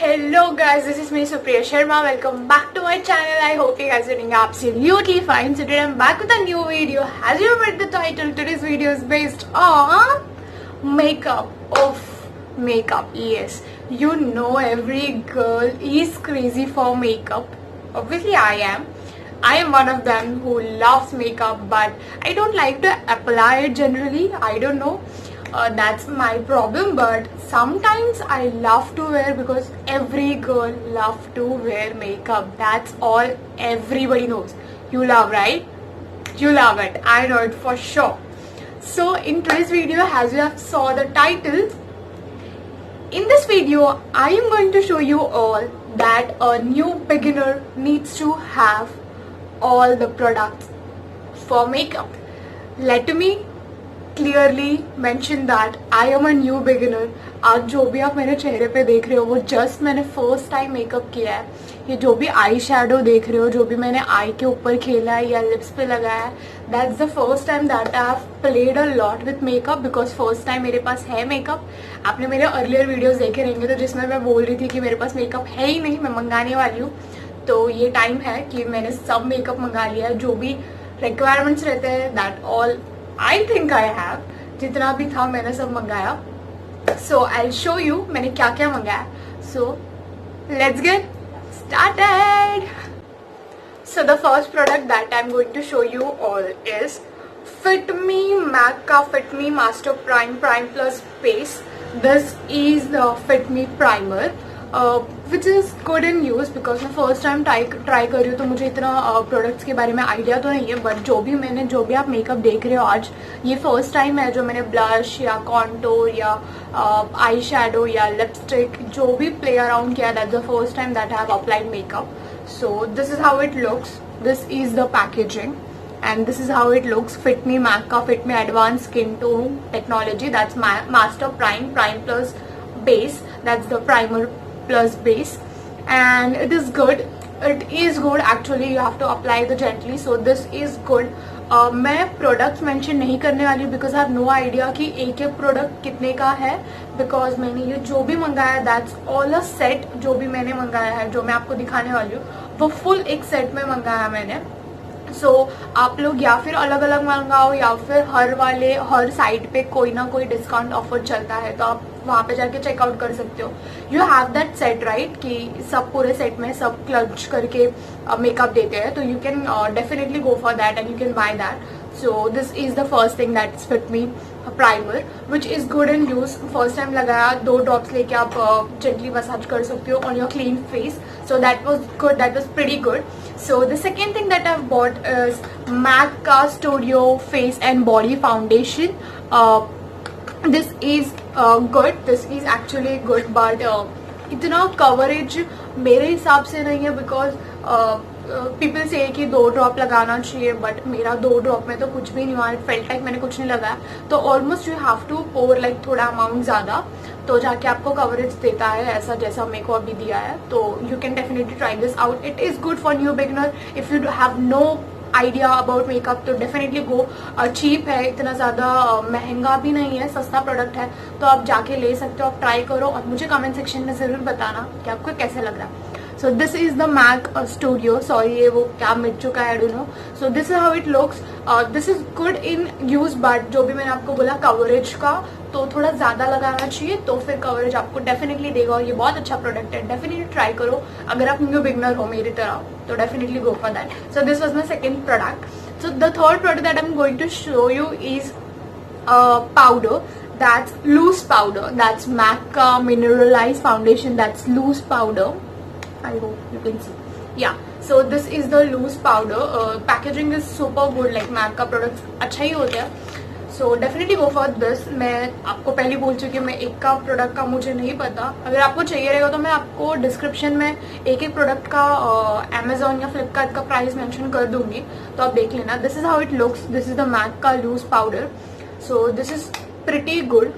Hello guys, this is me Supriya Sharma. Welcome back to my channel. I hope you guys are doing absolutely fine. So today I'm back with a new video. As you read the title, today's video is based on makeup. Makeup. Yes, you know every girl is crazy for makeup. Obviously I am. I am one of them who loves makeup, but I don't like to apply it generally. I don't know. That's my problem, but sometimes I love to wear because every girl loves to wear makeup. That's all everybody knows. You love, right? You love it. I know it for sure. So in today's video, as you have saw the title, in this video I am going to show you all that a new beginner needs to have all the products for makeup. Let me clearly mention that I am a new beginner. आज जो भी आप मेरे चेहरे पे देख रहे हो वो जस्ट मैंने फर्स्ट टाइम मेकअप किया है. ये जो भी आई शेडो देख रहे हो, जो भी मैंने आई के ऊपर खेला है या लिप्स पे लगाया है, that's the first time that I have played a lot with makeup because first time मेरे पास है मेकअप. आपने मेरे अर्लियर वीडियोस देखे रहेंगे तो जिसमें मैं बोल रही थी कि मेरे पास मेकअप है ही नहीं, मैं मंगाने वाली हूँ. तो ये टाइम है कि मैंने सब मेकअप मंगा लिया है. जो भी रिक्वायरमेंट्स रहते हैं that all I think I have. जितना भी था मैंने सब मंगाया. सो आई शो यू मैंने क्या क्या मंगाया. So let's get started. So the first product that I am going to show you all is Fit Me. MAC का Fit Me master prime plus base. This is the Fit Me primer which is good in use because मैं first time try कर रही हूँ तो मुझे इतना products के बारे में आइडिया तो नहीं है. बट जो भी आप मेकअप देख रहे हो आज, ये फर्स्ट टाइम है जो मैंने ब्लश या कॉन्टोर या आई शेडो या लिपस्टिक जो भी प्ले अराउंड किया. That's the first time that I have applied makeup. So this is how it looks. This is the packaging and this is how it looks. Fit Me MAC का Fit Me Advanced Skin Tone Technology. That's Master Prime plus base. That's the primer plus base, and it is good. It is good actually. You have to apply the gently. So this is good. मैं products mention नहीं करने वाली because I have no idea कि एक एक product कितने का है. बिकॉज मैंने ये जो भी मंगाया दैट्स ऑल अ सेट. जो भी मैंने मंगाया है जो मैं आपको दिखाने वाली हूँ वो फुल एक सेट में मंगाया मैंने. सो आप लोग या फिर अलग अलग मंगाओ या फिर हर साइट पे कोई ना कोई डिस्काउंट ऑफर चलता है तो आप वहां पे जाके चेकआउट कर सकते हो. You have that set right कि सब पूरे सेट में सब क्लच करके मेकअप देते हैं. तो you can definitely go for that and you can by that. So this is the first thing that is Fit Me primer which is good in use. First time लगाया 2 drops लेके आप gently massage कर सकते हो on your clean face. So that was good. That was pretty good. So the second thing that I've bought is MAC का Studio Face and Body Foundation. This is good. This is actually good, but इतना coverage मेरे हिसाब से नहीं है because people से कि 2 drop लगाना चाहिए. बट मेरा 2 ड्रॉप में तो कुछ भी नहीं हुआ. इट फेल्ट लाइक मैंने कुछ नहीं लगाया. तो almost you have to pour like थोड़ा अमाउंट ज्यादा तो जाके आपको कवरेज देता है ऐसा जैसा मेरे को अभी दिया है. तो you can definitely try this out. It is good for new beginner. If you have no idea about makeup तो डेफिनेटली गो. चीप है, इतना ज्यादा महंगा भी नहीं है, सस्ता प्रोडक्ट है. तो आप जाके ले सकते हो. आप ट्राई करो और मुझे कमेंट सेक्शन में जरूर बताना कि आपको कैसे लग रहा है. So this is the MAC Studio. Sorry ये वो क्या मिट चुका है, I don't know. So this is how it looks. This is good in use, but जो भी मैंने आपको बोला कवरेज का तो थोड़ा ज्यादा लगाना चाहिए तो फिर कवरेज आपको डेफिनेटली देगा. और ये बहुत अच्छा प्रोडक्ट है. डेफिनेटली ट्राई करो अगर आप न्यू बिगनर हो मेरी तरह तो definitely go for that. So this was my second product. So the third product that I am going to show you is powder. That's loose powder. That's MAC का Mineralized Foundation. That's loose powder. I hope you can see. Yeah, so this is the loose powder. Packaging is super good. Like MAC का products अच्छा ही होता है. So definitely go for this. मैं आपको पहले बोल चुकी हूँ मैं एक का प्रोडक्ट का मुझे नहीं पता. अगर आपको चाहिए रहेगा तो मैं आपको डिस्क्रिप्शन में एक प्रोडक्ट का Amazon या Flipkart का प्राइस मेंशन कर दूंगी तो आप देख लेना. This is how it looks. This is the MAC का loose powder. So this is pretty good.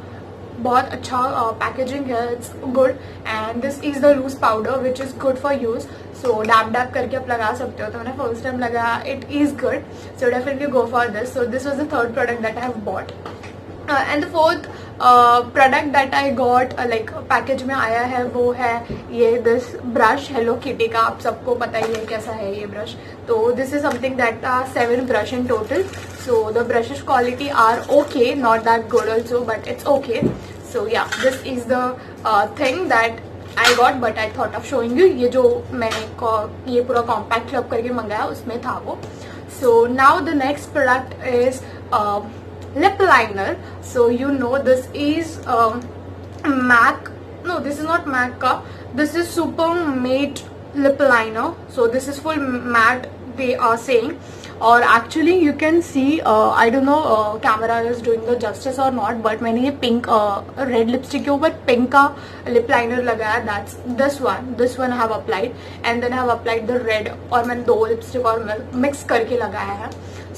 बहुत अच्छा पैकेजिंग है. It's good and this is the loose powder which is good for use. So dab करके आप लगा सकते हो. तो मैंने फर्स्ट टाइम लगाया. It is good. So definitely go for this. So this was the third product that I have bought. And the fourth product that I got like package में आया है वो है ये दिस ब्रश हेलो किटी का. आप सबको पता ही है कैसा है ये ब्रश. तो this is something that 7 brush in total. So the brushes quality are okay, not that good also but it's okay. So yeah this is the thing that I got but I thought of showing you. ये जो मैंने ये पूरा compact club करके मंगाया उसमें था वो. So now the next product is lip liner. So you know this is MAC. No, this is not MAC ka. This is Super Matte lip liner. So this is full matte they are saying. और actually you can see I don't know camera is doing the justice or not but मैंने ये pink red lipstick के ऊपर pink का lip liner लगाया. That's this one I have applied and then I have applied the red और मैंने 2 lipstick और mix करके लगाया है.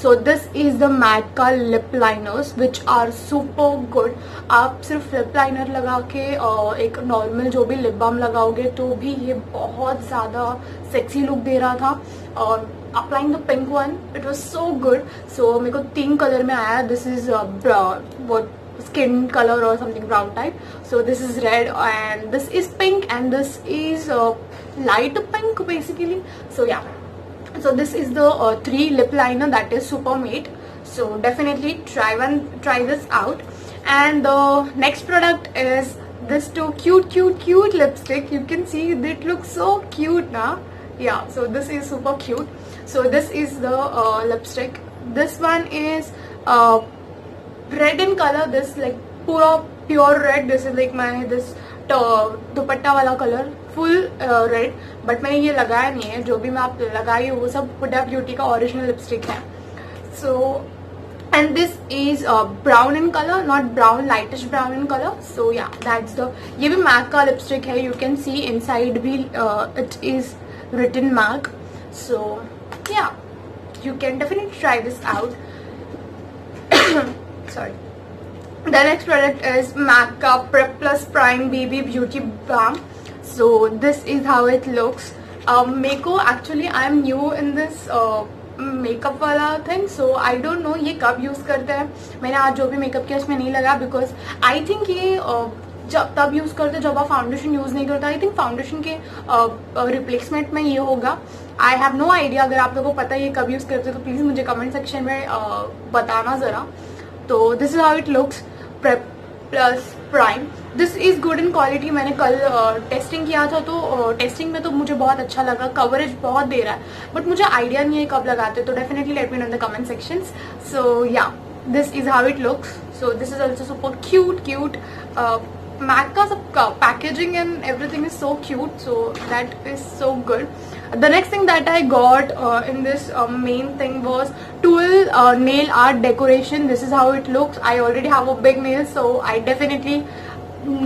So this is the matte का lip liners which are super good. आप सिर्फ लिप लाइनर लगा के एक नॉर्मल जो भी लिप बाम लगाओगे तो भी ये बहुत ज्यादा सेक्सी लुक दे रहा था. और applying the pink one, it was so good. So मेरे को 3 कलर में आया. This is what skin color or something brown type. So this is red and this is pink and this is light pink basically. So yeah. So this is the 3 lip liner that is Super Matte. So definitely try this out. And the next product is this two cute lipstick. You can see it looks so cute now. Yeah, so this is super cute. So this is the lipstick. This one is red in color. This like pura pure red. This is like my this दुपट्टा वाला colour full red. But मैंने ये लगाया नहीं है. जो भी मैं आप लगाई हूँ वो सब हुडा ब्यूटी का ओरिजिनल लिपस्टिक है. सो and this is brown in color, not brown, lightish brown in color. So yeah, that's the ये भी MAC का लिपस्टिक है. You can see inside भी it is written MAC. So yeah, you can definitely try this out. Sorry. The next product is MAC का Prep Plus Prime BB Beauty Balm. So this is how it looks. मेरे को actually I am new in this makeup वाला thing. So I don't know ये कब use करते हैं. मैंने आज जो भी मेकअप किया उसमें नहीं लगा बिकॉज आई थिंक ये जब तब यूज करते जब आप फाउंडेशन यूज नहीं करते. आई थिंक फाउंडेशन के रिप्लेसमेंट में ये होगा. I have no idea. अगर आप लोगों को पता है ये कब यूज करते तो प्लीज मुझे कमेंट सेक्शन में बताना जरा. तो this is how it looks. Prep plus prime. This is good in quality. मैंने कल टेस्टिंग किया था तो टेस्टिंग में तो मुझे बहुत अच्छा लगा. कवरेज बहुत दे रहा है बट मुझे आइडिया नहीं है कब लगाते. तो definitely let me know in the comment section. So yeah this is how it looks. So this is also super cute. MAC का सबका packaging and everything is so cute. So that is so good. The next thing that I got in this main thing was Tulle nail art decoration. This is how it looks. I already have a big nail, so I definitely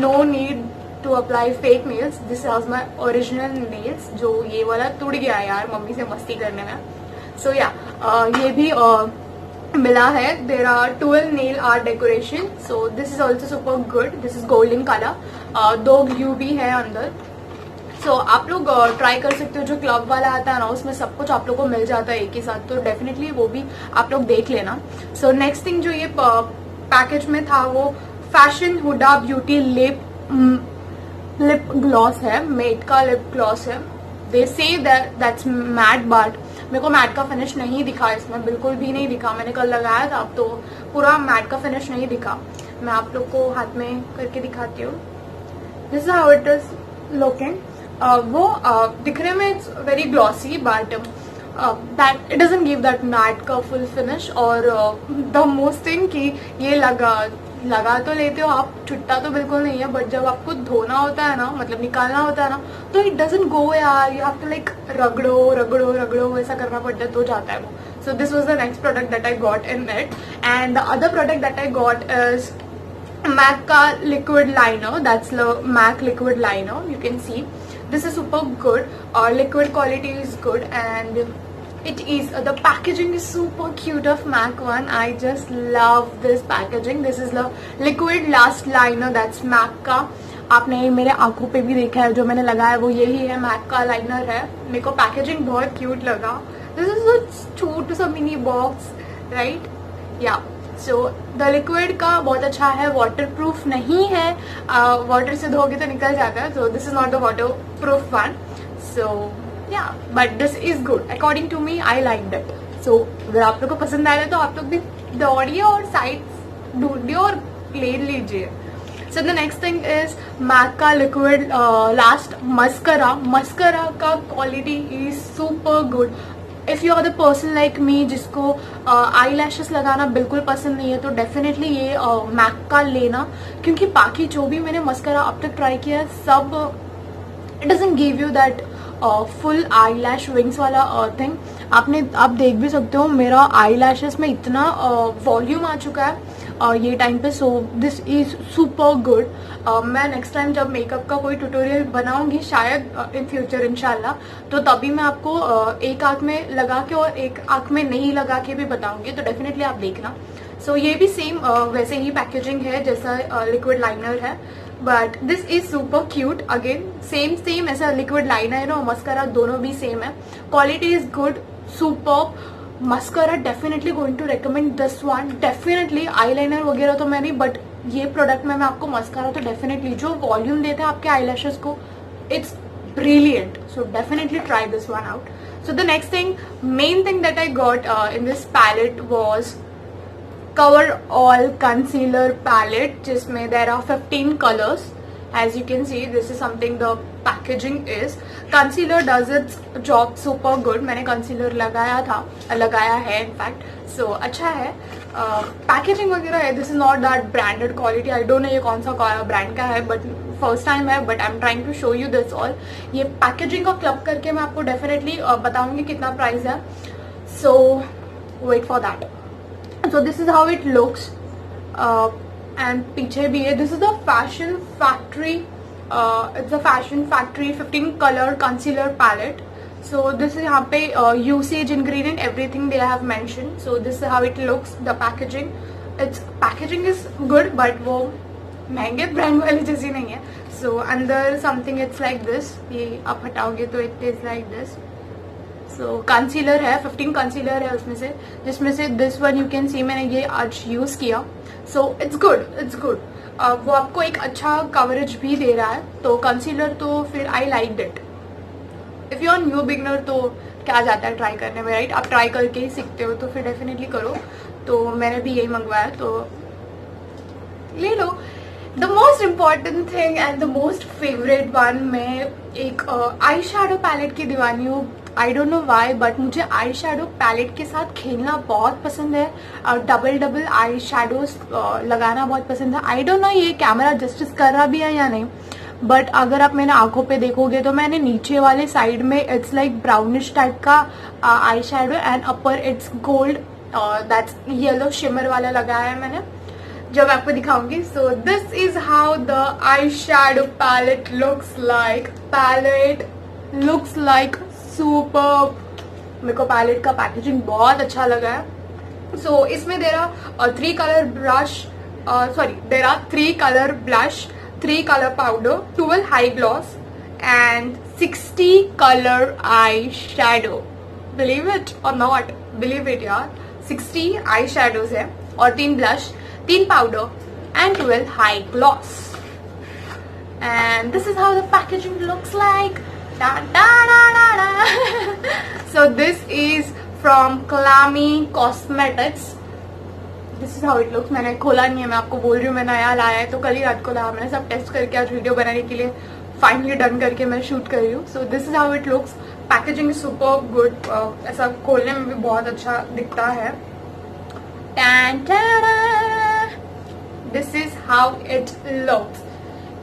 no need to apply fake nails. This is my original nails. जो ये वाला टूट गया यार mummy से मस्ती करने में. So yeah, ये भी मिला है. There are Tulle nail art decoration. So this is also super good. This is golden color. 2 glue भी है अंदर. सो आप लोग ट्राई कर सकते हो. जो क्लब वाला आता है ना उसमें सब कुछ आप लोग को मिल जाता है एक ही साथ. तो डेफिनेटली वो भी आप लोग देख लेना. सो नेक्स्ट थिंग जो ये पैकेज में था वो fashion Huda beauty lip gloss है. मेट का लिप ग्लॉस है. दे से दैट्स मैट बट मेरे को मैट का फिनिश नहीं दिखा. इसमें बिल्कुल भी नहीं दिखा. मैंने कल लगाया था तो पूरा मैट का फिनिश नहीं दिखा. मैं आप लोग को हाथ में करके दिखाती हूँ. This is how it is looking. वो दिखने में it's very glossy but that it doesn't give that matte का फुल फिनिश. और द मोस्ट थिंग कि ये लगा तो लेते हो आप. छुट्टा तो बिल्कुल नहीं है बट जब आपको धोना होता है ना मतलब निकालना होता है ना तो इट डजंट गो यार. यू हैव टू लाइक रगड़ो वैसा करना पड़ता है तो जाता है वो. सो this was the next product that I got in it. And the other product that I got is MAC का liquid liner. That's the MAC liquid liner. You can see this is super good. Liquid quality is good and it is the packaging is super cute of MAC one. I just love this packaging. This is the liquid last liner. That's MAC का. आपने मेरे आंखों पे भी देखा है जो मैंने लगाया वो यही है. MAC का लाइनर है. मेरे को पैकेजिंग बहुत क्यूट लगा. This is a छोटा सा मिनी बॉक्स राइट. या सो द लिक्विड का बहुत अच्छा है, वाटर प्रूफ नहीं है, वाटर से धोगे तो निकल जाता है, so this is not the waterproof one. So yeah but this is good according to me, I like that. So अगर आप लोग को पसंद आया तो आप लोग भी दौड़िए और साइड ढूंढिए और ले लीजिए. So the next thing is MAC का liquid last mascara. Mascara का quality is super good. If you are the person like me जिसको eyelashes लगाना बिल्कुल पसंद नहीं है तो definitely ये MAC का लेना, क्योंकि बाकी जो भी मैंने मस्करा अब तक ट्राई किया सब it doesn't give you that full eyelash wings वाला thing. आप देख भी सकते हो मेरा eyelashes में इतना वॉल्यूम आ चुका है ये टाइम पे. सो दिस इज सुपर गुड. मैं नेक्स्ट टाइम जब मेकअप का कोई ट्यूटोरियल बनाऊंगी शायद इन फ्यूचर इंशाल्लाह, तो तभी मैं आपको एक आंख में लगा के और एक आंख में नहीं लगा के भी बताऊंगी, तो डेफिनेटली आप देखना. सो ये भी सेम वैसे ही पैकेजिंग है जैसा लिक्विड लाइनर है, but this is super cute. Again same ऐसा लिक्विड लाइनर और मस्करा दोनों भी सेम है. Quality is good, super. Mascara definitely going to recommend this one. Definitely eyeliner वगैरह तो मैं नहीं, बट ये प्रोडक्ट में मैं आपको मस्करा तो डेफिनेटली जो वॉल्यूम देता है आपके आईलैशेस को, it's brilliant. So definitely try this one out. So the next thing, main thing that I got in this palette was Cover All concealer palette, जिसमें there are 15 colours. As you can see, this is something the packaging is. Concealer does its job super good. मैंने concealer लगाया है in fact. So अच्छा है. Packaging वगैरह है. This is not that branded quality. I don't know ये कौन सा brand का है, but first time है. But I'm trying to show you this all. ये packaging का club करके मैं आपको definitely बताऊंगी कितना price है. So wait for that. So this is how it looks. And पीछे भी है. This is the fashion factory. It's a fashion factory 15 colour concealer palette. So this is यहाँ पे usage ingredient everything they have mention. So this is how it looks. The packaging is good, but वो महंगे brand वाले जैसी नहीं है. सो अंदर something it's like this. ये आप हटाओगे तो it is like this. So concealer है, 15 कंसीलर है उसमें से, जिसमें से दिस वन यू कैन सी मैंने ये आज यूज किया. So it's good. वो आपको एक अच्छा कवरेज भी दे रहा है. तो कंसीलर तो फिर I like it. If you are new beginner तो क्या जाता है ट्राई करने में, राइट? आप ट्राई करके ही सीखते हो, तो फिर डेफिनेटली करो. तो मैंने भी यही मंगवाया, तो ले लो. The most important thing and the most favourite one, मैं एक आई शैडो पैलेट की दीवानी हूँ. I don't know why, but मुझे आई शैडो पैलेट के साथ खेलना बहुत पसंद है. डबल आई शैडोज लगाना बहुत पसंद है. आई डोंट नो ये कैमरा जस्टिस कर रहा भी है या नहीं, बट अगर आप मैंने आंखों पे देखोगे तो मैंने नीचे वाले साइड में इट्स लाइक ब्राउनिश टाइप का eye shadow and upper it's gold, that's yellow shimmer वाला लगाया है मैंने, जब मैं आपको दिखाऊंगी. So this is how the eye shadow palette looks like. Palette looks like super. मेरे को पैलेट का पैकेजिंग बहुत अच्छा लगा है. सो इसमें there are 3 colour brush, there are 3 colour blush, 3 colour powder, 12 high gloss and 60 colour eye shadow. Believe it or not believe it यार, 60 eye shadows है और 3 blush, 3 powder and 12 high gloss. And this is how the packaging looks like. Da, da, da, da, da. So this is from Kalami Cosmetics. This is how it looks. मैंने खोला नहीं है, मैं आपको बोल रही हूँ. मैं नया लाया है तो कल ही रात को लाया. मैंने सब टेस्ट करके आज वीडियो बनाने के लिए फाइनली डन करके मैं शूट कर रही हूँ. So this is how it looks. Packaging is super good. ऐसा खोलने में भी बहुत अच्छा दिखता है. This is how it looks.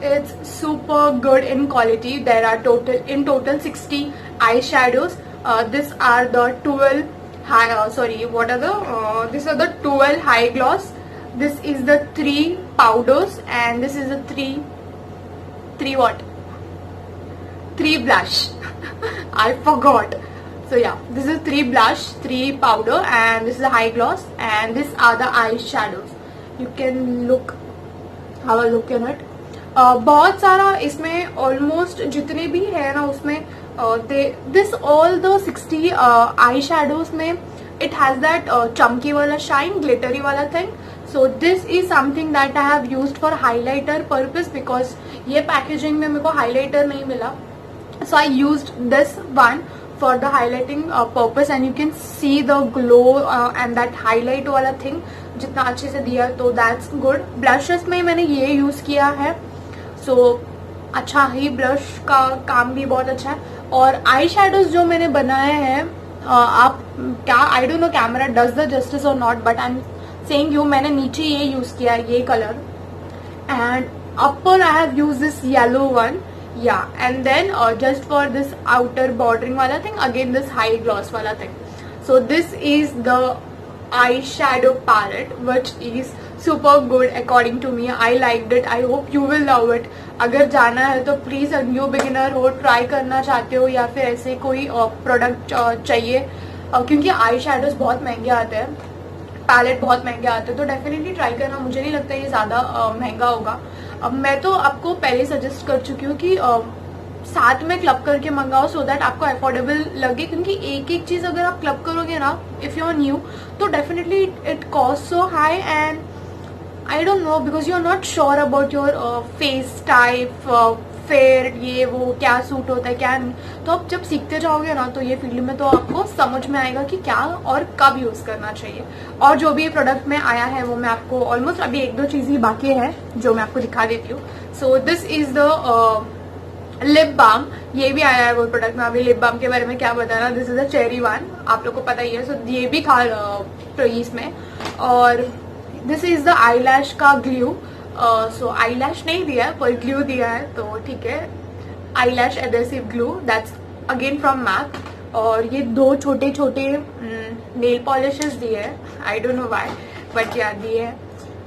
It's super good in quality. There are total 60 eyeshadows. These are the 12 these are the 12 high gloss. This is the 3 powders and this is the 3 what? 3 blush. I forgot. So yeah, this is 3 blush, 3 powder and this is the high gloss and these are the eyeshadows. You can have a look in it. बहुत सारा इसमें almost जितने भी है ना उसमें this all the 60 eye shadows में it has that chunky wala shine, glittery wala thing. So this is something that I have used for highlighter purpose because ये packaging में मेरे को highlighter नहीं मिला. So I used this one for the highlighting purpose and you can see the glow and that highlight वाला thing जितना अच्छे से दिया, तो that's good. Blushes में मैंने ये use किया है, so अच्छा ही ब्लश का काम भी बहुत अच्छा है. और आई शेडोज जो मैंने बनाए हैं, आप क्या, I don't know camera does the justice or not, but I am saying you, मैंने नीचे ये यूज किया है, ये colour, and upper I have use this yellow one, yeah, and then just for this outer bordering वाला thing again this high gloss वाला thing. So this is the eyeshadow palette which is super good according to me. I liked it. I hope you will love it. अगर जाना है तो please, new beginner हो, try करना चाहते हो या फिर ऐसे कोई प्रोडक्ट चाहिए, क्योंकि आई शेडोज बहुत महंगे आते हैं, पैलेट बहुत महंगे आते हैं, तो डेफिनेटली ट्राई करना. मुझे नहीं लगता ये ज्यादा महंगा होगा. अब मैं तो आपको पहले सजेस्ट कर चुकी हूँ कि साथ में क्लब करके मंगाओ सो दैट आपको अफोर्डेबल लगे, क्योंकि एक एक चीज अगर आप क्लब करोगे ना, इफ यू आर न्यू, तो definitely it cost so high and I don't know, because you are not sure about your face type, fair, ये वो क्या सूट होता है क्या नहीं. तो आप जब सीखते जाओगे ना, तो ये फील्ड में तो आपको समझ में आएगा कि क्या और कब यूज करना चाहिए. और जो भी ये प्रोडक्ट में आया है वो मैं आपको ऑलमोस्ट अभी एक दो चीज ही बाकी है जो मैं आपको दिखा देती हूँ. So this is the lip balm. ये भी आया है वो प्रोडक्ट में. अभी लिप बाम के बारे में क्या बताना, this is a cherry one, आप लोग को पता ही है. सो ये भी था इसमें. और दिस इज द आई लैश का ग्लू. सो आई लैश नहीं दिया है पर ग्लू दिया है, तो ठीक है. Eye lash adhesive glue, that's again from MAC. और ये दो छोटे छोटे नेल पॉलिशेस दिए है, I don't know why, but yeah दिए है.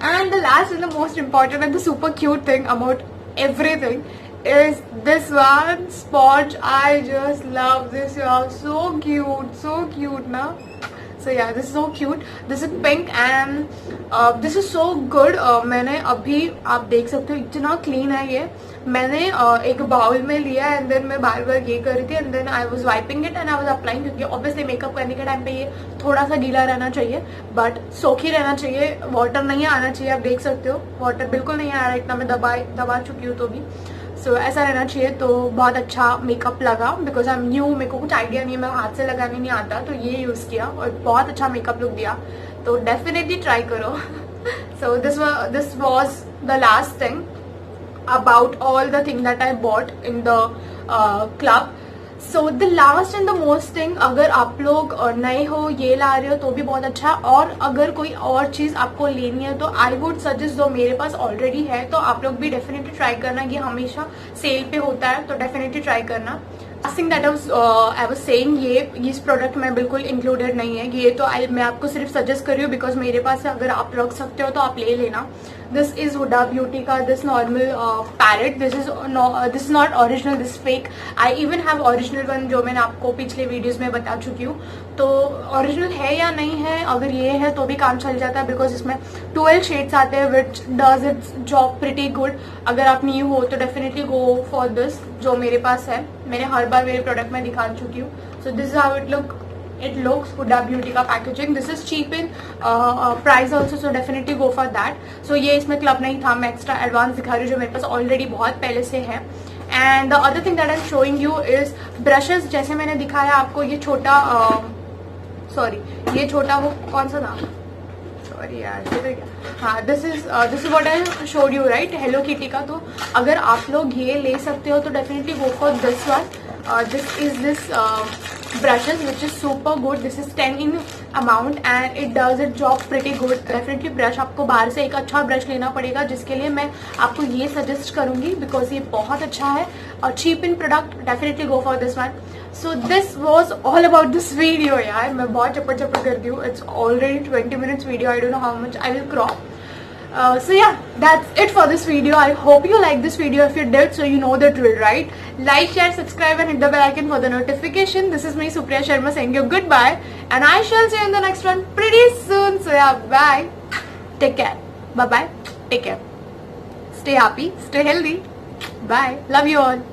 And the last is the most important and the super cute thing about everything is this one sponge. I just love this, y'all. So cute na. So yeah, this is so cute. This is pink and this is so good. मैंने अभी, आप देख सकते हो इतना clean है ये. मैंने एक बाउल में लिया एंड देन मैं बार बार ये कर रही थी and then I was wiping it and I was applying, क्योंकि ऑब्वियसली मेकअप करने के टाइम पे ये थोड़ा सा गीला रहना चाहिए, बट सोखी रहना चाहिए, वाटर नहीं आना चाहिए. आप देख सकते हो वाटर बिल्कुल नहीं आ रहा, इतना मैं दबा चुकी हूँ तो भी. सो ऐसा रहना चाहिए. तो बहुत अच्छा मेकअप लगा, बिकॉज आई एम न्यू, मेरे को कुछ आइडिया नहीं है, मैं हाथ से लगाने नहीं आता, तो ये यूज किया और बहुत अच्छा मेकअप लुक दिया. तो डेफिनेटली ट्राई करो. सो this was the last thing about all the thing that I bought in the club. So the last and the most thing, अगर आप लोग नए हो, ये ला रहे हो तो भी बहुत अच्छा. और अगर कोई और चीज आपको लेनी है तो आई वुड सजेस्ट, जो मेरे पास ऑलरेडी है, तो आप लोग भी डेफिनेटली ट्राई करना. ये हमेशा सेल पे होता है, तो डेफिनेटली ट्राई करना. Thing that I was saying, ये इस प्रोडक्ट में बिल्कुल इंक्लूडेड नहीं है. ये तो मैं आपको सिर्फ सजेस्ट कर रही हूँ बिकॉज मेरे पास है. अगर आप रख सकते हो तो आप ले लेना. दिस इज हुडा ब्यूटी का this normal palette. This is not original, this fake. I even have original one जो मैंने आपको पिछले वीडियोस में बता चुकी हूँ. तो ओरिजिनल है या नहीं है, अगर ये है तो भी काम चल जाता है, बिकॉज इसमें 12 शेड्स आते हैं which does it's job pretty good. अगर आप न्यू हो तो डेफिनेटली गो फॉर दिस, जो मेरे पास है. मैंने हर बार मेरे प्रोडक्ट में दिखा चुकी हूँ. So this is how it looks. Huda beauty का packaging. This is cheap in price also, so definitely go for that. So ये इसमें क्लब नहीं था, मैं एक्स्ट्रा एडवांस दिखा रही हूँ जो मेरे पास ऑलरेडी बहुत पहले से है. And the other thing that I am showing you is brushes. जैसे मैंने दिखाया आपको ये छोटा, ये छोटा वो कौन सा था, सॉरी यार, हाँ, this is what I showed you right, hello kitty का. तो अगर आप लोग ये ले सकते हो तो definitely go for this one. This is this brushes which is super good. This is 10 in amount and it does its job pretty good. Definitely brush आपको बाहर से एक अच्छा ब्रश लेना पड़ेगा, जिसके लिए मैं आपको ये सजेस्ट करूंगी बिकॉज ये बहुत अच्छा है और cheap in product. Definitely go for this one. So this was all about this video यार. मैं बहुत चप्पड़ करती हूँ. It's already 20 minutes video. I don't know how much I will crop. So yeah, that's it for this video. I hope you like this video. If you did, so you know the drill, right? Like, share, subscribe and hit the bell icon for the notification. This is me, Supriya Sharma, saying you goodbye and I shall see you in the next one pretty soon. So yeah, bye. Take care. Bye bye. Take care. Stay happy. Stay healthy. Bye. Love you all.